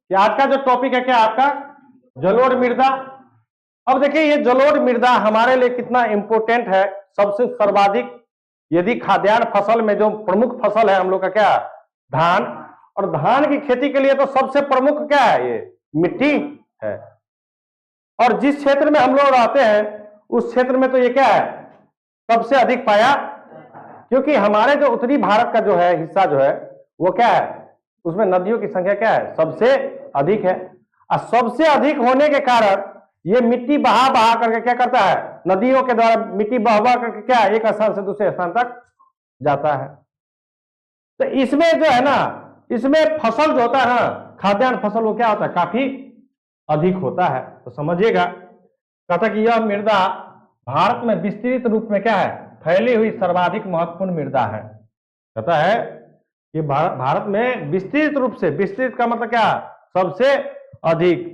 कि आज का जो टॉपिक है क्या आपका जलोढ़ मृदा। अब देखिए ये जलोढ़ मृदा हमारे लिए कितना इंपॉर्टेंट है। सबसे सर्वाधिक यदि खाद्यान्न फसल में जो प्रमुख फसल है हम लोग का क्या धान, और धान की खेती के लिए तो सबसे प्रमुख क्या है ये मिट्टी है। और जिस क्षेत्र में हम लोग रहते हैं उस क्षेत्र में तो ये क्या है सबसे अधिक पाया, क्योंकि हमारे जो उत्तरी भारत का जो है हिस्सा जो है वो क्या है उसमें नदियों की संख्या क्या है सबसे अधिक है। और सबसे अधिक होने के कारण ये मिट्टी बहा बहा करके क्या करता है नदियों के द्वारा मिट्टी बहा बहा करके क्या एक स्थान से दूसरे स्थान तक जाता है। तो इसमें जो है ना इसमें फसल जो होता है ना खाद्यान्न फसल वो क्या होता है काफी अधिक होता है। तो समझिएगा कहता कि यह मृदा भारत में विस्तृत रूप में क्या है फैली हुई सर्वाधिक महत्वपूर्ण मृदा है। कहता है कि भारत में विस्तृत रूप से, विस्तृत का मतलब क्या सबसे अधिक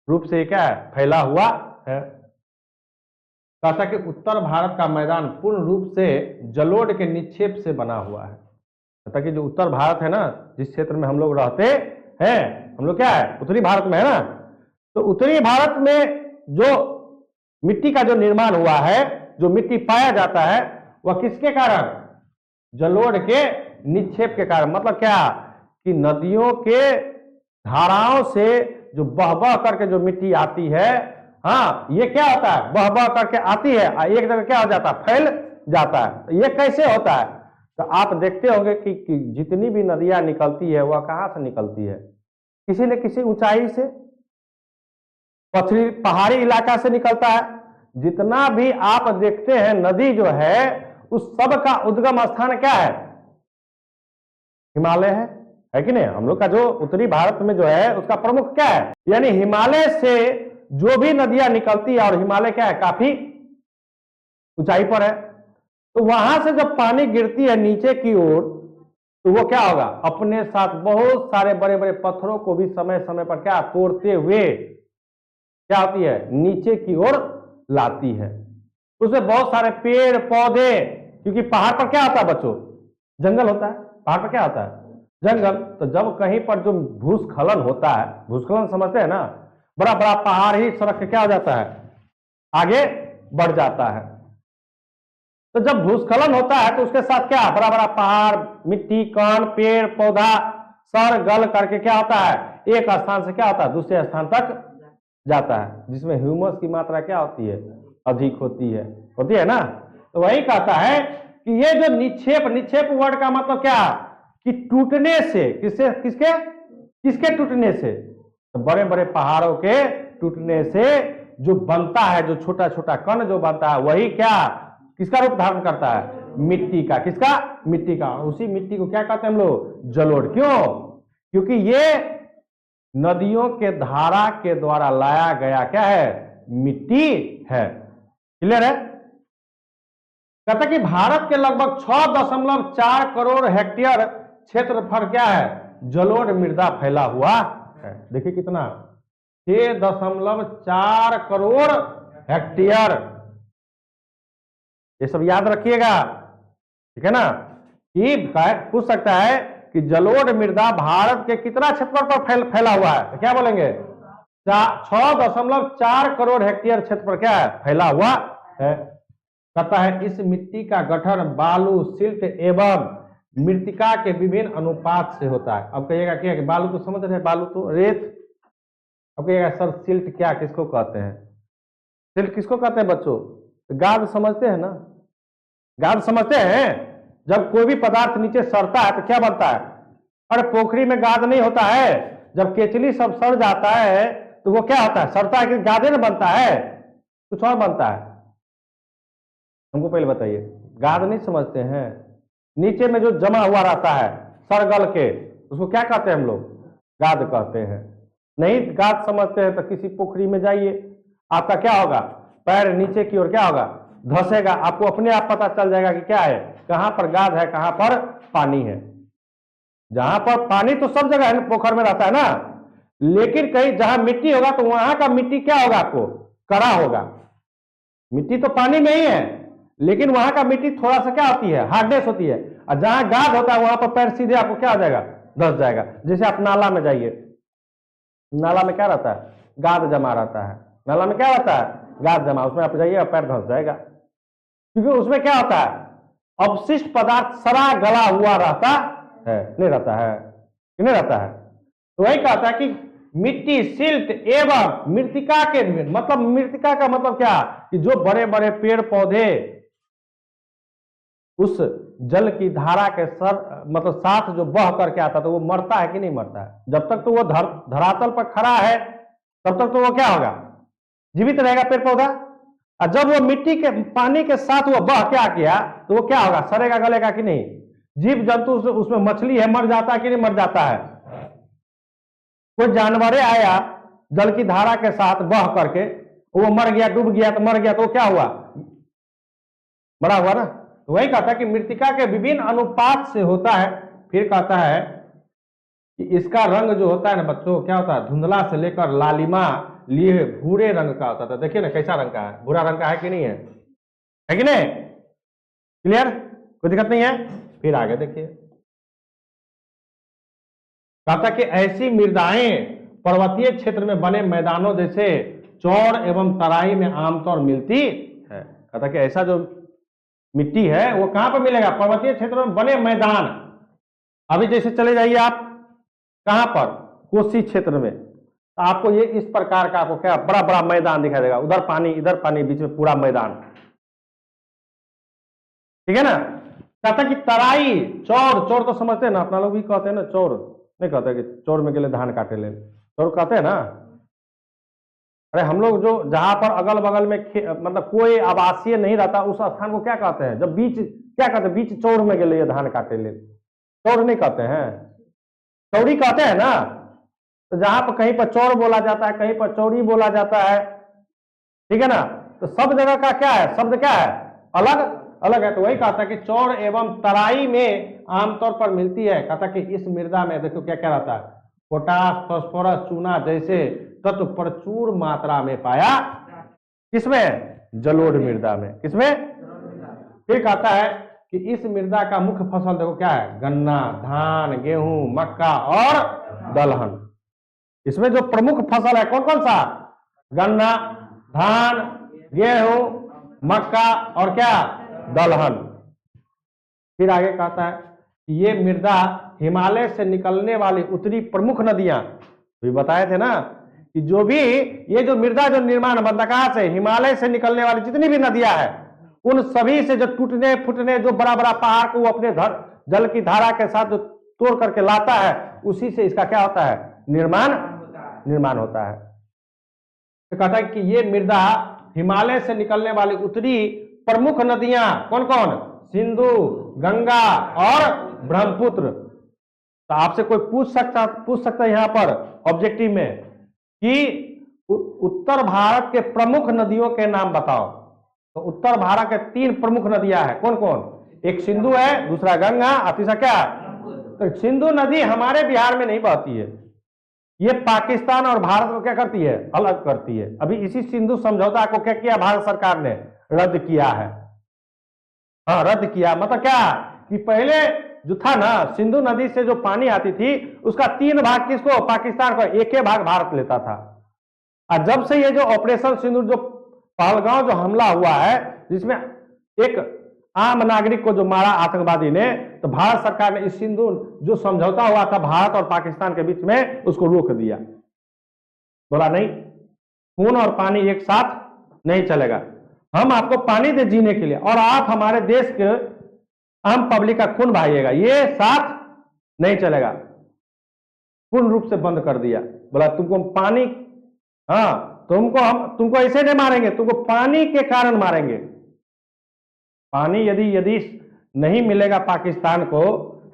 रूप से क्या है फैला हुआ है। कहता कि उत्तर भारत का मैदान पूर्ण रूप से जलोढ़ के निक्षेप से बना हुआ है। कहता कि जो उत्तर भारत है ना जिस क्षेत्र में हम लोग रहते हैं हम लोग क्या है उत्तरी भारत में है ना, तो उत्तरी भारत में जो मिट्टी का जो निर्माण हुआ है जो मिट्टी पाया जाता है वह किसके कारण जलोढ़ के निक्षेप के कारण। मतलब क्या कि नदियों के धाराओं से जो बह बह करके जो मिट्टी आती है हाँ ये क्या होता है बह बह करके आती है एक जगह क्या हो जाता है फैल जाता है। ये कैसे होता है तो आप देखते होंगे कि जितनी भी नदियां निकलती है वह कहां से निकलती है किसी न किसी ऊंचाई से पहाड़ी इलाका से निकलता है। जितना भी आप देखते हैं नदी जो है उस सब का उद्गम स्थान क्या है हिमालय है कि नहीं। हम लोग का जो उत्तरी भारत में जो है उसका प्रमुख क्या है यानी हिमालय से जो भी नदियां निकलती है और हिमालय क्या है काफी ऊंचाई पर है, तो वहां से जब पानी गिरती है नीचे की ओर तो वो क्या होगा अपने साथ बहुत सारे बड़े बड़े पत्थरों को भी समय समय पर क्या तोड़ते हुए क्या होती है नीचे की ओर लाती है। उसमें बहुत सारे पेड़ पौधे, क्योंकि पहाड़ पर क्या होता है बच्चों जंगल होता है, पहाड़ पर क्या होता है जंगल। तो जब कहीं पर जो भूस्खलन होता है, भूस्खलन समझते हैं ना, बड़ा बड़ा पहाड़ ही सड़क के क्या हो जाता है आगे बढ़ जाता है। तो जब भूस्खलन होता है तो उसके साथ क्या बड़ा बड़ा पहाड़ मिट्टी कण पेड़ पौधा सर गल करके क्या होता है एक स्थान से क्या होता है दूसरे स्थान तक जाता है, जिसमें ह्यूमस की मात्रा क्या होती है अधिक होती है ना। तो वही कहता है कि ये जो निक्षेप वर्ड का मतलब क्या कि टूटने से, किसके टूटने से तो बड़े बड़े पहाड़ों के टूटने से जो बनता है जो छोटा छोटा कण जो बनता है वही क्या किसका रूप धारण करता है मिट्टी का। किसका मिट्टी का। उसी मिट्टी को क्या कहते हैं हम लोग जलोढ़। क्यों क्योंकि ये नदियों के धारा के द्वारा लाया गया क्या है मिट्टी है। क्लियर है। कहता कि भारत के लगभग 6.4 करोड़ हेक्टेयर क्षेत्रफल क्या है जलोढ़ मृदा फैला हुआ है। देखिए कितना 6.4 करोड़ हेक्टेयर। ये सब याद रखिएगा ठीक है ना। कि पूछ सकता है कि जलोढ़ मृदा भारत के कितना क्षेत्रफल पर फैला हुआ है तो क्या बोलेंगे 6.4 करोड़ हेक्टेयर क्षेत्र पर क्या है फैला हुआ है। कहता है इस मिट्टी का गठन बालू सिल्ट एवं मृतिका के विभिन्न अनुपात से होता है। अब कहिएगा क्या कि बालू तो समझ रहे हैं बालू तो रेत। अब कहिएगा सर सिल्ट क्या किसको कहते हैं सिल्ट किसको कहते हैं बच्चों गाद समझते हैं ना, गाद समझते हैं। जब कोई भी पदार्थ नीचे सड़ता है तो क्या बनता है अरे पोखरी में गाद नहीं होता है, जब केचली सब सड़ जाता है तो वो क्या होता है सड़ता है कि गादे न बनता है कुछ और बनता है। हमको पहले बताइए गाद नहीं समझते हैं नीचे में जो जमा हुआ रहता है सरगल के उसको क्या कहते हैं हम लोग गाद कहते हैं। नहीं गाद समझते हैं तो किसी पोखरी में जाइए आपका क्या होगा पैर नीचे की ओर क्या होगा धंसेगा, आपको अपने आप पता चल जाएगा कि क्या है कहां पर गाद है कहां पर पानी है। जहां पर पानी तो सब जगह है पोखर में रहता है ना, लेकिन कहीं जहां मिट्टी होगा तो वहां का मिट्टी क्या होगा आपको कड़ा होगा। मिट्टी तो पानी में ही है लेकिन वहां का मिट्टी थोड़ा सा क्या होती है हार्डनेस होती है, और जहां गाद होता है वहां पर पैर सीधे आपको क्या हो जाएगा धंस जाएगा। जैसे आप नाला में जाइए नाला में क्या रहता है? गाद जमा रहता है। नाला में क्या रहता है? गाद जमा। उसमें आप जाइएगा पैर धंस जाएगा, क्योंकि उसमें क्या होता है? अवशिष्ट पदार्थ सड़ा गला हुआ रहता है, नहीं रहता है कि नहीं रहता है? तो वही कहता है कि मिट्टी, सिल्ट एवं मृतिका के, मतलब मृतिका का मतलब क्या? कि जो बड़े बड़े पेड़ पौधे उस जल की धारा के मतलब साथ जो बह करके आता तो वो मरता है कि नहीं मरता है? जब तक तो वो धरातल पर खड़ा है तब तक तो वो क्या होगा? जीवित रहेगा पेड़ पौधा। और जब वो मिट्टी के पानी के साथ वो बह क्या किया तो वो क्या होगा? सड़ेगा गलेगा कि नहीं? जीव जंतु उसमें मछली है, मर जाता है कि नहीं मर जाता है? कोई जानवर आया जल की धारा के साथ बह करके, वो मर गया, डूब गया तो मर गया, तो क्या हुआ? मरा हुआ ना। तो वही कहता है कि मृतिका के विभिन्न अनुपात से होता है। फिर कहता है कि इसका रंग जो होता है ना बच्चों, क्या होता है? धुंधला से लेकर लालिमा लिए भूरे रंग का होता था। देखिए ना कैसा रंग का है? भूरा रंग का है कि नहीं है? है कि नहीं? क्लियर? कोई दिक्कत नहीं है? फिर आगे देखिए, कहता कि ऐसी मृदाएं पर्वतीय क्षेत्र में बने मैदानों जैसे चौड़ एवं तराई में आमतौर मिलती है। कहता कि ऐसा जो मिट्टी है वो कहां पर मिलेगा? पर्वतीय क्षेत्र में बने मैदान। अभी जैसे चले जाइए आप कहां पर? कोसी क्षेत्र में, तो आपको ये इस प्रकार का आपको क्या बड़ा बड़ा मैदान दिखाई देगा। उधर पानी इधर पानी, बीच में पूरा मैदान, ठीक है ना। कहता कि तराई, चौड़, चौड़ तो समझते हैं ना, अपना लोग भी कहते हैं ना चौड़, नहीं कहते कि चौड़ में गेले धान काटे ले, चौड़ कहते हैं ना। अरे हम लोग जो जहां पर अगल बगल में मतलब कोई आवासीय नहीं रहता उस स्थान को क्या कहते हैं? जब बीच क्या कहते हैं? बीच चौड़ में गेले धान काटे ले, चौड़ नहीं कहते हैं, चौड़ी कहते हैं ना। तो जहां पर कहीं पर चौड़ बोला जाता है, कहीं पर चौड़ी बोला जाता है, ठीक है ना। तो सब जगह का क्या है? शब्द क्या है? अलग अलग है। तो वही कहता है कि चौड़ एवं तराई में आमतौर पर मिलती है। कहता कि इस मृदा में देखो क्या क्या रहता है? पोटास, फास्फोरस, चूना जैसे तत्व प्रचुर मात्रा में पाया। किसमें? जलोढ़ मृदा में। किसमें? फिर कहता है कि इस मृदा का मुख्य फसल देखो क्या है? गन्ना, धान, गेहूं, मक्का और दलहन। इसमें जो प्रमुख फसल है कौन कौन सा? गन्ना, धान, गेहूं, मक्का और क्या? दलहन। फिर आगे कहता है कि ये मृदा हिमालय से निकलने वाली उत्तरी प्रमुख नदियां, भी बताए थे ना कि जो भी ये जो मृदा जो निर्माण बनता कहां से? हिमालय से निकलने वाली जितनी भी नदियां हैं उन सभी से जो टूटने फूटने जो बड़ा बड़ा पहाड़ को वो अपने जल की धारा के साथ जो तोड़ करके लाता है, उसी से इसका क्या होता है? निर्माण होता है। तो कहता है कि ये मृदा हिमालय से निकलने वाली उत्तरी प्रमुख नदियां कौन कौन? सिंधु, गंगा और ब्रह्मपुत्र। तो आपसे कोई पूछ सकता है यहां पर ऑब्जेक्टिव में कि उत्तर भारत के प्रमुख नदियों के नाम बताओ। तो उत्तर भारत के 3 प्रमुख नदियां हैं, कौन कौन? एक सिंधु है, दूसरा गंगा और तीसरा क्या? तो सिंधु नदी हमारे बिहार में नहीं बहती है, ये पाकिस्तान और भारत को क्या करती है? अलग करती है। अभी इसी सिंधु समझौता को क्या किया भारत सरकार ने? रद्द किया है। हाँ, रद्द किया। मतलब क्या कि पहले जो था ना सिंधु नदी से जो पानी आती थी उसका 3 भाग किसको? पाकिस्तान को, 1 भाग भारत लेता था। और जब से ये जो ऑपरेशन सिंधु जो पहलगांव जो हमला हुआ है जिसमें एक आम नागरिक को जो मारा आतंकवादी ने, तो भारत सरकार ने इस सिंधु जो समझौता हुआ था भारत और पाकिस्तान के बीच में उसको रोक दिया। बोला नहीं, खून और पानी एक साथ नहीं चलेगा। हम आपको पानी दे जीने के लिए और आप हमारे देश के आम पब्लिक का खून बहाइएगा, ये साथ नहीं चलेगा। पूर्ण रूप से बंद कर दिया। बोला तुमको पानी, हाँ तुमको ऐसे नहीं मारेंगे, तुमको पानी के कारण मारेंगे। पानी यदि नहीं मिलेगा पाकिस्तान को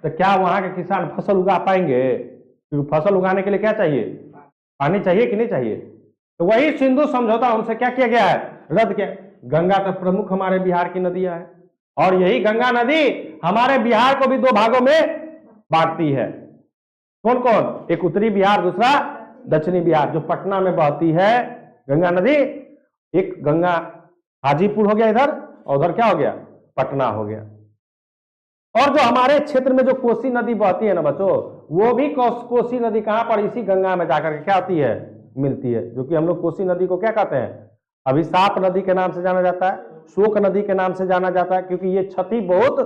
तो क्या वहां के किसान फसल उगा पाएंगे? क्योंकि फसल उगाने के लिए क्या चाहिए? पानी चाहिए कि नहीं चाहिए? तो वही सिंधु समझौता उनसे क्या किया गया है? रद्द किया। गंगा तो प्रमुख हमारे बिहार की नदियां है और यही गंगा नदी हमारे बिहार को भी 2 भागों में बांटती है। कौन कौन? एक उत्तरी बिहार, दूसरा दक्षिणी बिहार। जो पटना में बहती है गंगा नदी, एक गंगा हाजीपुर हो गया इधर और उधर क्या हो गया? पटना हो गया। और जो हमारे क्षेत्र में जो कोसी नदी बहती है ना बच्चों, वो भी कोसी नदी कहां पर, इसी गंगा में जाकर के क्या होती है, मिलती है। जो कि हम लोग कोसी नदी को क्या कहते हैं, अभिशाप नदी के नाम से जाना जाता है, शोक नदी के नाम से जाना जाता है, क्योंकि ये क्षति बहुत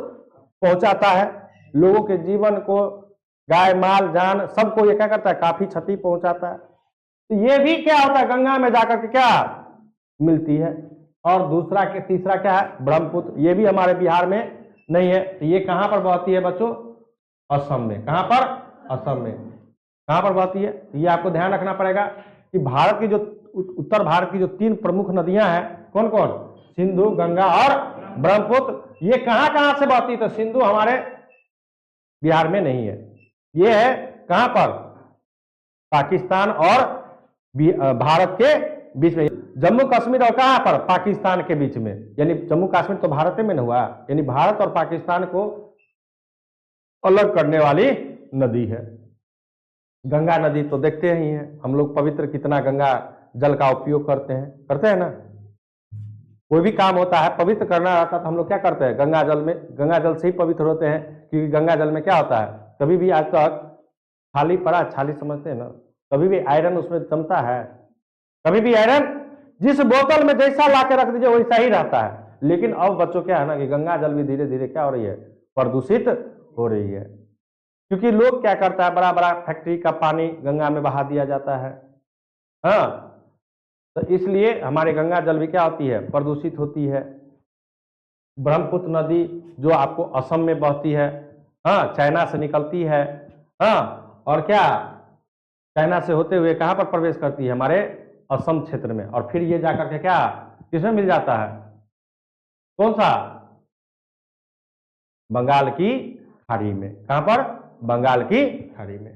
पहुंचाता है लोगों के जीवन को, गाय माल जान सबको ये क्या करता है, काफी क्षति पहुंचाता है। तो ये भी क्या होता है, गंगा में जाकर के क्या मिलती है। और दूसरा के तीसरा क्या है, ब्रह्मपुत्र, ये भी हमारे बिहार में नहीं है। तो ये कहां पर बहती है बच्चों, असम में। कहां पर, असम में। कहां पर बहती है, ये आपको ध्यान रखना पड़ेगा कि भारत की जो उत्तर भारत की जो 3 प्रमुख नदियां हैं, कौन कौन, सिंधु, गंगा और ब्रह्मपुत्र, ये कहां कहां से बहती है। तो सिंधु हमारे बिहार में नहीं है, ये है कहां पर, पाकिस्तान और भारत के बीच में, जम्मू कश्मीर और कहां पर, पाकिस्तान के बीच में। यानी जम्मू कश्मीर तो भारत में न हुआ, यानी भारत और पाकिस्तान को अलग करने वाली नदी है। गंगा नदी तो देखते ही हैं हम लोग, पवित्र कितना गंगा जल का उपयोग करते हैं ना। कोई भी काम होता है पवित्र करना रहता है तो हम लोग क्या करते हैं, गंगा जल में, गंगा जल से ही पवित्र होते हैं। क्योंकि गंगा जल में क्या होता है, कभी भी आज तक खाली पड़ा, छाली समझते हैं ना, कभी भी आयरन उसमें जमता है, कभी भी आयरन जिस बोतल में जैसा ला के रख दीजिए वैसा ही रहता है। लेकिन अब बच्चों क्या है ना कि गंगा जल भी धीरे धीरे क्या हो रही है, प्रदूषित हो रही है। क्योंकि लोग क्या करता है, बड़ा बड़ा फैक्ट्री का पानी गंगा में बहा दिया जाता है। हाँ, तो इसलिए हमारे गंगा जल भी क्या होती है, प्रदूषित होती है। ब्रह्मपुत्र नदी जो आपको असम में बहती है, हाँ, चाइना से निकलती है, हाँ, और क्या चाइना से होते हुए कहां पर प्रवेश करती है, हमारे असम क्षेत्र में, और फिर ये जाकर के क्या किसमें मिल जाता है, कौन सा, बंगाल की खाड़ी में। कहां पर, बंगाल की खाड़ी में।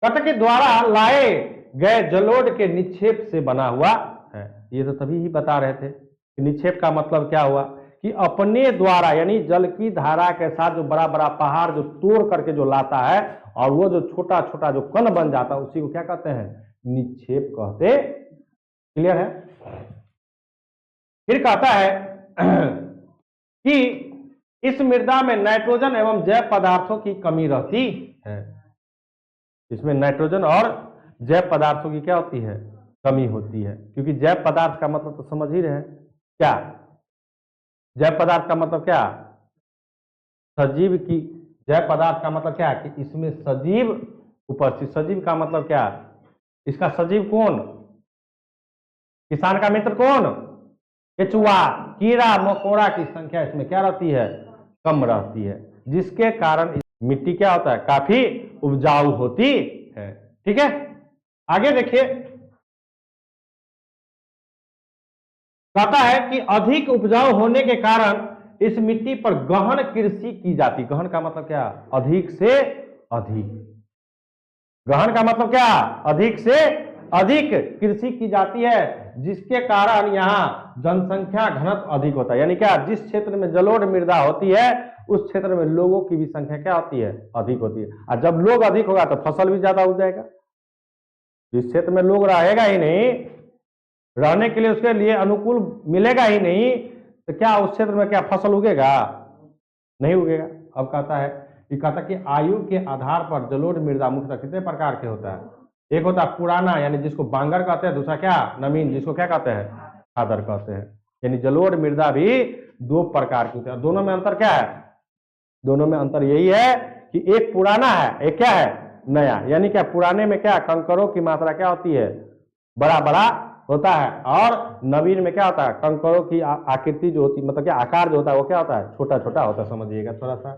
कटक के द्वारा लाए गए जलोढ़ के निक्षेप से बना हुआ है। ये तो तभी ही बता रहे थे कि निक्षेप का मतलब क्या हुआ, कि अपने द्वारा, यानी जल की धारा के साथ जो बड़ा बड़ा पहाड़ जो तोड़ करके जो लाता है, और वो जो छोटा छोटा जो कण बन जाता है, उसी को क्या कहते हैं, निक्षेप कहते। क्लियर है। फिर कहता है कि इस मृदा में नाइट्रोजन एवं जैव पदार्थों की कमी रहती है। इसमें नाइट्रोजन और जैव पदार्थों की क्या होती है, कमी होती है। क्योंकि जैव पदार्थ का मतलब तो समझ ही रहे हैं क्या, जैव पदार्थ का मतलब क्या, सजीव की, जैव पदार्थ का मतलब क्या है कि इसमें सजीव उपस्थित। सजीव का मतलब क्या, इसका सजीव कौन, किसान का मित्र कौन, केचुआ, कीड़ा मकोड़ा की संख्या इसमें क्या रहती है, कम रहती है, जिसके कारण मिट्टी क्या होता है, काफी उपजाऊ होती है। ठीक है, आगे देखिए, कहता है कि अधिक उपजाऊ होने के कारण इस मिट्टी पर गहन कृषि की जाती। गहन का मतलब क्या, अधिक से अधिक। गहन का मतलब क्या, अधिक से अधिक कृषि की जाती है, जिसके कारण यहाँ जनसंख्या घनत्व अधिक होता है। यानी क्या, जिस क्षेत्र में जलोढ़ मृदा होती है उस क्षेत्र में लोगों की भी संख्या क्या होती है, अधिक होती है। और जब लोग अधिक होगा तो फसल भी ज्यादा हो जाएगा। जिस क्षेत्र में लोग रहेगा ही नहीं, रहने के लिए उसके लिए अनुकूल मिलेगा ही नहीं, तो क्या उस क्षेत्र में क्या फसल उगेगा, नहीं उगेगा। अब कहता है कि आयु के आधार पर जलोढ़ मृदा मुख्यतः कितने प्रकार के होता है। एक होता है पुराना, यानी जिसको बांगर कहते हैं, दूसरा क्या, नवीन, जिसको क्या कहते हैं, खादर कहते हैं। यानी जलोढ़ मृदा भी 2 प्रकार की होती है। दोनों में अंतर क्या है, दोनों में अंतर यही है कि एक पुराना है, एक क्या है, नया। यानी क्या, पुराने में क्या, कंकरों की मात्रा क्या होती है, बड़ा बड़ा होता है, और नवीन में क्या होता है, कंकरों की आकृति जो होती, मतलब क्या, आकार जो होता है वो क्या होता है, छोटा छोटा होता है। समझिएगा थोड़ा सा।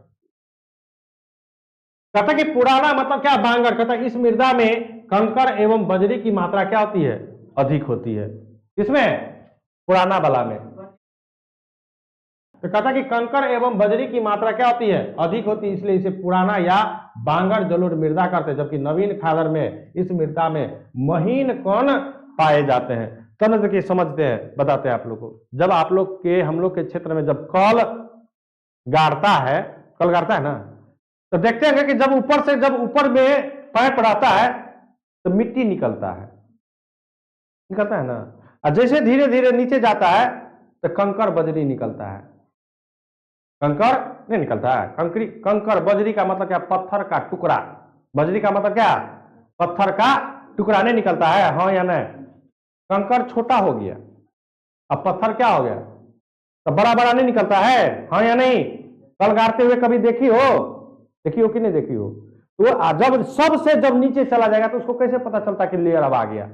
कहता कि पुराना मतलब क्या, बांगर। कहता इस मृदा में कंकर एवं बजरी की मात्रा क्या होती है, अधिक होती है। इसमें पुराना वाला में तो कहता कि कंकर एवं बजरी की मात्रा क्या होती है, अधिक होती है, इसलिए इसे पुराना या बांगर जलोढ़ मृदा करते हैं। जबकि नवीन खादर में इस मृदा में महीन कण पाए जाते हैं। तब देखिए समझते हैं, बताते हैं आप लोग को। जब आप लोग के, हम लोग के क्षेत्र में जब कल गाड़ता है, कल गाड़ता है ना, तो देखते हैं कि जब ऊपर से, जब ऊपर में पाइप रहता है तो मिट्टी निकलता है, निकलता है ना। और जैसे धीरे धीरे नीचे जाता है तो कंकर बजरी निकलता है। कंकर नहीं निकलता है, कंकर बजरी का मतलब क्या, पत्थर का टुकड़ा बजरी का मतलब क्या, पत्थर का टुकड़ा नहीं निकलता है, हाँ या नहीं। कंकड़ छोटा हो गया, अब पत्थर क्या हो गया, तो बड़ा बड़ा नहीं निकलता है, हाँ या नहीं। कल गाड़ते हुए कभी देखी हो कि नहीं देखी हो। तो जब सबसे जब नीचे चला जाएगा तो उसको कैसे पता चलता कि लेयर अब आ गया।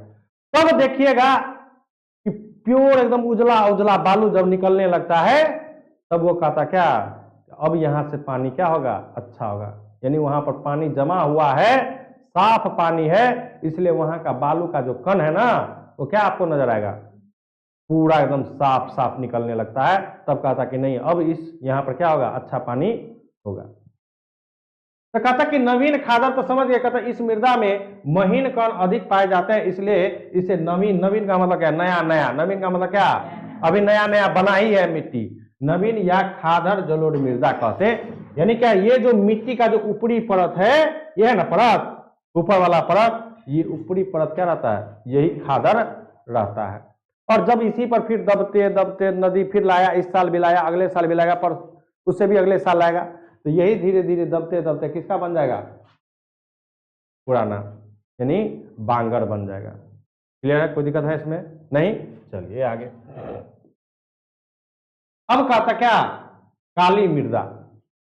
तब देखिएगा कि प्योर एकदम उजला उजला बालू जब निकलने लगता है, तब वो कहता क्या, अब यहां से पानी क्या होगा, अच्छा होगा। यानी वहां पर पानी जमा हुआ है, साफ पानी है, इसलिए वहां का बालू का जो कण है ना, वो क्या आपको नजर आएगा, पूरा एकदम साफ साफ निकलने लगता है। तब कहता कि नहीं, अब इस यहां पर क्या होगा, अच्छा पानी होगा। तो कहता कि नवीन खादर, तो समझ गया, कहता इस मृदा में महीन कण अधिक पाए जाते हैं, इसलिए इसे नवीन, नवीन का मतलब क्या, नया नया, नवीन का मतलब क्या, अभी नया नया बना ही है मिट्टी, नवीन या खादर जलोढ़ मृदा कहते। यानी क्या, ये जो मिट्टी का जो ऊपरी परत है, ये है ना परत, ऊपर वाला परत, ये ऊपरी परत क्या रहता है, यही खादर रहता है। और जब इसी पर फिर दबते दबते नदी फिर लाया, इस साल भी लाया, अगले साल भी लाएगा, पर उससे भी अगले साल लाएगा, तो यही धीरे धीरे दबते दबते किसका बन जाएगा, पुराना, यानी बांगर बन जाएगा। क्लियर है, कोई दिक्कत है इसमें नहीं। चलिए आगे। अब कहता क्या, काली मृदा।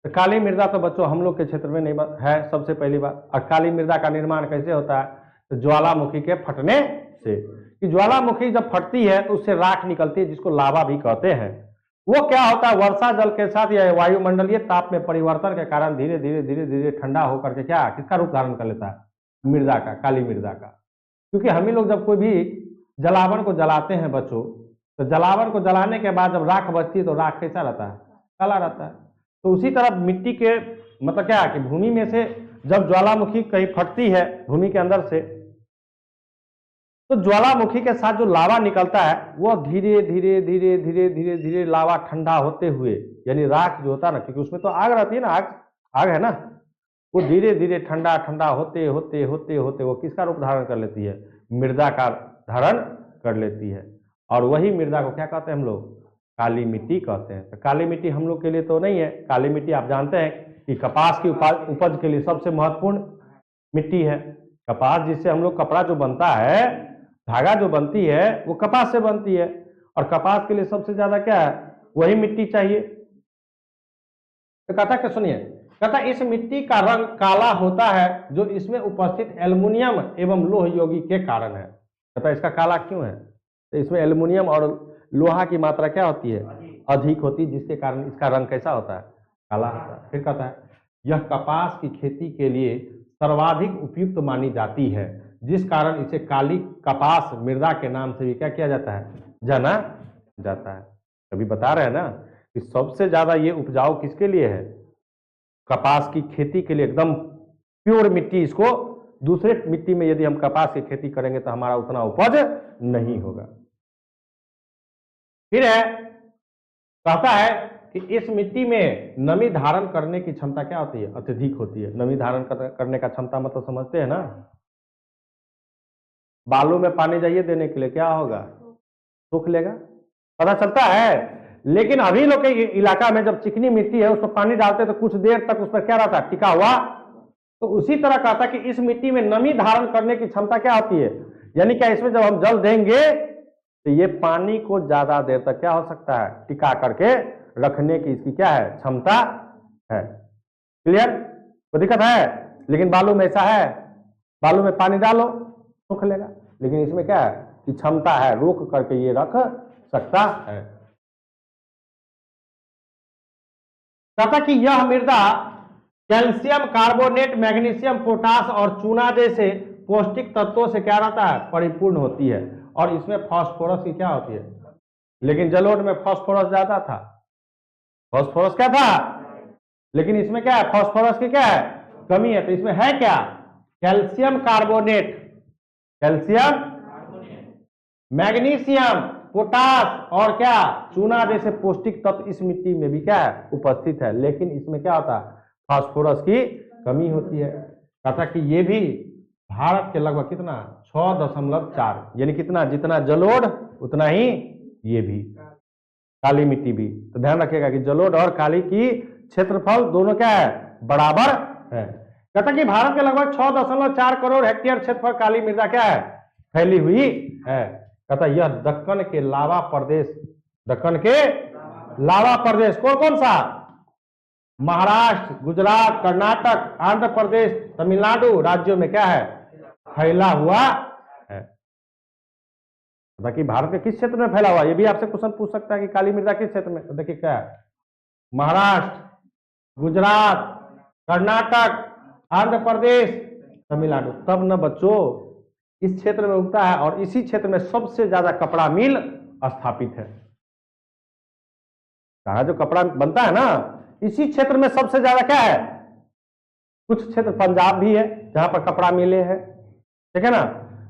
तो काली मृदा तो बच्चों हम लोग के क्षेत्र में नहीं है, सबसे पहली बात। और काली मृदा का निर्माण कैसे होता है, तो ज्वालामुखी के फटने से। कि ज्वालामुखी जब फटती है तो उससे राख निकलती है, जिसको लावा भी कहते हैं। वो क्या होता है, वर्षा जल के साथ या वायुमंडलीय ताप में परिवर्तन के कारण धीरे धीरे धीरे धीरे ठंडा होकर के क्या, किसका रूप धारण कर लेता है, मृदा का, काली मृदा का। क्योंकि हम ही लोग जब कोई भी जलावन को जलाते हैं बच्चों, तो जलावन को जलाने के बाद जब राख बचती है तो राख कैसा रहता है, काला रहता है। तो उसी तरह मिट्टी के मतलब क्या कि भूमि में से जब ज्वालामुखी कहीं फटती है भूमि के अंदर से, तो ज्वालामुखी के साथ जो लावा निकलता है वो धीरे धीरे धीरे धीरे धीरे धीरे लावा ठंडा होते हुए, यानी राख जो होता है ना, क्योंकि उसमें तो आग रहती है ना, आग है ना, वो धीरे धीरे ठंडा ठंडा होते होते होते होते वो किसका रूप धारण कर लेती है, मृदा का धारण कर लेती है। और वही मृदा को क्या कहते हैं हम लोग, काली मिट्टी कहते हैं। तो काली मिट्टी हम लोग के लिए तो नहीं है, काली मिट्टी आप जानते हैं कि कपास की उपज के लिए सबसे महत्वपूर्ण मिट्टी है। कपास जिससे हम लोग कपड़ा जो बनता है, धागा जो बनती है, वो कपास से बनती है। और कपास के लिए सबसे ज्यादा क्या है, वही मिट्टी चाहिए। तो कहता क्या, सुनिए, कहता इस मिट्टी का रंग काला होता है जो इसमें उपस्थित एल्युमिनियम एवं लोह यौगिक के कारण है। कहता इसका काला क्यों है, तो इसमें एल्युमिनियम और लोहा की मात्रा क्या होती है, अधिक होती है, जिसके कारण इसका रंग कैसा होता है, काला होता है। फिर कहता है यह कपास की खेती के लिए सर्वाधिक उपयुक्त मानी जाती है, जिस कारण इसे काली कपास मृदा के नाम से भी क्या किया जाता है, जाना जाता है। अभी बता रहे हैं ना कि सबसे ज्यादा ये उपजाऊ किसके लिए है, कपास की खेती के लिए। एकदम प्योर मिट्टी, इसको दूसरे मिट्टी में यदि हम कपास की खेती करेंगे तो हमारा उतना उपज नहीं होगा। फिर है, कहता है कि इस मिट्टी में नमी धारण करने की क्षमता क्या होती है, अत्यधिक होती है। नमी धारण करने का क्षमता मतलब समझते हैं ना, बालू में पानी जाइए देने के लिए, क्या होगा, सूख लेगा, पता चलता है। लेकिन अभी लोग के इलाका में जब चिकनी मिट्टी है, उस पर पानी डालते तो कुछ देर तक उस पर क्या रहता है, टिका हुआ। तो उसी तरह कहता कि इस मिट्टी में नमी धारण करने की क्षमता क्या होती है, यानी क्या इसमें जब हम जल देंगे तो ये पानी को ज्यादा देर तक क्या हो सकता है, टिका करके रखने की इसकी क्या है, क्षमता है। क्लियर, कोई दिक्कत है। लेकिन बालू में ऐसा है, बालू में पानी डालो सूख लेगा, लेकिन इसमें क्या है कि क्षमता है, रोक करके ये रख सकता है। कहता कि यह मृदा कैल्शियम कार्बोनेट, मैग्नीशियम, पोटास और चूना जैसे पौष्टिक तत्वों से क्या रहता है, परिपूर्ण होती है। और इसमें फास्फोरस की क्या होती है, लेकिन जलोढ़ में फास्फोरस ज्यादा था, फास्फोरस क्या था, लेकिन इसमें क्या है, फास्फोरस की क्या है, कमी है। तो इसमें है क्या, calcium carbonate, calcium, magnesium, potash और क्या, चूना जैसे पौष्टिक तत्व इस मिट्टी में भी क्या है, उपस्थित है। लेकिन इसमें क्या होता है, फास्फोरस की कमी होती है। कहता कि ये भी भारत के लगभग कितना 6.4, यानी कितना, जितना जलोढ़ उतना ही ये भी, काली मिट्टी भी। तो ध्यान रखिएगा कि जलोढ़ और काली की क्षेत्रफल दोनों क्या है, बराबर है। कहता कि भारत के लगभग 6.4 करोड़ हेक्टेयर क्षेत्र पर काली मृदा क्या है, फैली हुई है। कहता यह दक्कन के लावा प्रदेश, दक्कन के लावा प्रदेश कौन कौन सा, महाराष्ट्र, गुजरात, कर्नाटक, आंध्र प्रदेश, तमिलनाडु राज्यों में क्या है, फैला हुआ है। देखिए भारत के किस क्षेत्र में फैला हुआ, ये भी आपसे क्वेश्चन पूछ सकता है कि काली मृदा किस क्षेत्र में। तो देखिए क्या है, महाराष्ट्र, गुजरात, कर्नाटक, आंध्र प्रदेश, तमिलनाडु। तब न बच्चों इस क्षेत्र में उगता है और इसी क्षेत्र में सबसे ज्यादा कपड़ा मिल स्थापित है। कहा जो कपड़ा बनता है ना, इसी क्षेत्र में सबसे ज्यादा क्या है, कुछ क्षेत्र पंजाब भी है जहां पर कपड़ा मिले हैं, ठीक है ना।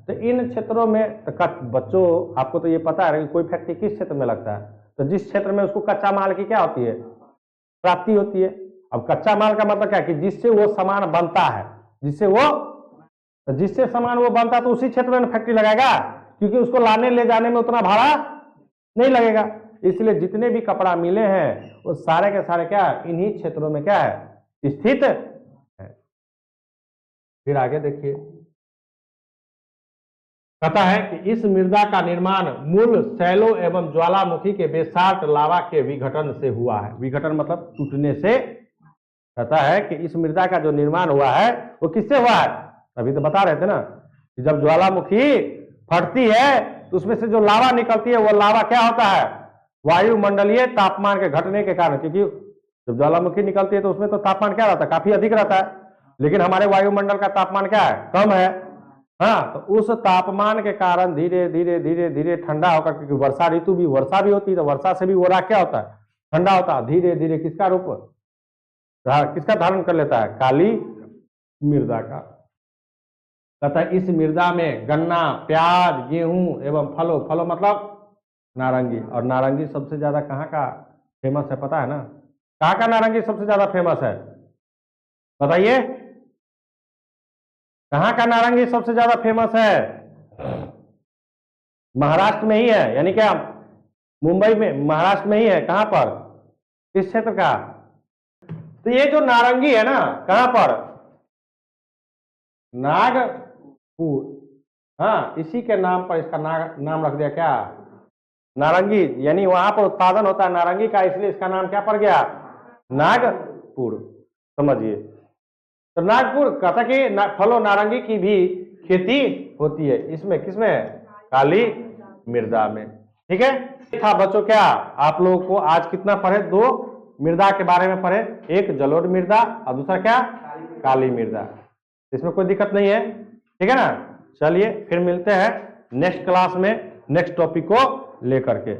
तो इन क्षेत्रों में तो बच्चों आपको तो ये पता है कि कोई फैक्ट्री किस क्षेत्र में लगता है, तो जिस क्षेत्र में उसको कच्चा माल की क्या होती है, प्राप्ति होती है। अब कच्चा माल का मतलब क्या है कि जिससे वो सामान बनता है, जिससे सामान वो बनता है तो उसी क्षेत्र में फैक्ट्री लगाएगा, क्योंकि उसको लाने ले जाने में उतना भाड़ा नहीं लगेगा। इसलिए जितने भी कपड़ा मिले हैं वो सारे के सारे क्या इन्हीं क्षेत्रों में क्या है, स्थित है। फिर आगे देखिए, कहता है कि इस मृदा का निर्माण मूल शैलों एवं ज्वालामुखी के बेसाल्ट लावा के विघटन से हुआ है। विघटन मतलब टूटने से। कहता है कि इस मृदा का जो निर्माण हुआ है वो किससे हुआ है, अभी तो बता रहे थे ना कि जब ज्वालामुखी फटती है तो उसमें से जो लावा निकलती है वो लावा क्या होता है, वायुमंडलीय तापमान के घटने के कारण। क्योंकि जब ज्वालामुखी निकलती है तो उसमें तो तापमान क्या रहता है, काफी अधिक रहता है, लेकिन हमारे वायुमंडल का तापमान क्या है, कम है। हाँ, तो उस तापमान के कारण धीरे धीरे धीरे धीरे ठंडा होकर, क्योंकि वर्षा ऋतु भी वर्षा भी होती है तो वर्षा से भी वो राख क्या होता है, ठंडा होता है। धीरे धीरे किसका रूप, किसका धारण कर लेता है, काली मृदा का। कहता है इस मृदा में गन्ना, प्याज, गेहूं एवं फलों मतलब नारंगी, और नारंगी सबसे ज्यादा कहाँ का फेमस है पता है ना, कहाँ का नारंगी सबसे ज्यादा फेमस है बताइए, कहाँ का नारंगी सबसे ज्यादा फेमस है, महाराष्ट्र में ही है, यानी क्या मुंबई में, महाराष्ट्र में ही है। कहां पर, किस क्षेत्र का, तो ये जो नारंगी है ना, कहां पर, नागपुर। हाँ, इसी के नाम पर इसका नाम रख दिया क्या, नारंगी, यानी वहां पर उत्पादन होता है नारंगी का, इसलिए इसका नाम क्या पड़ गया, नागपुर। समझिए, तो नागपुर कहता कि फलों नारंगी की भी खेती होती है, इसमें किसमें, काली मृदा में। ठीक है, था बच्चों क्या आप लोगों को आज कितना पढ़े, 2 मृदा के बारे में पढ़े, एक जलोढ़ मृदा और दूसरा क्या, काली मृदा। इसमें कोई दिक्कत नहीं है, ठीक है ना। चलिए फिर मिलते हैं नेक्स्ट क्लास में नेक्स्ट टॉपिक को लेकर के।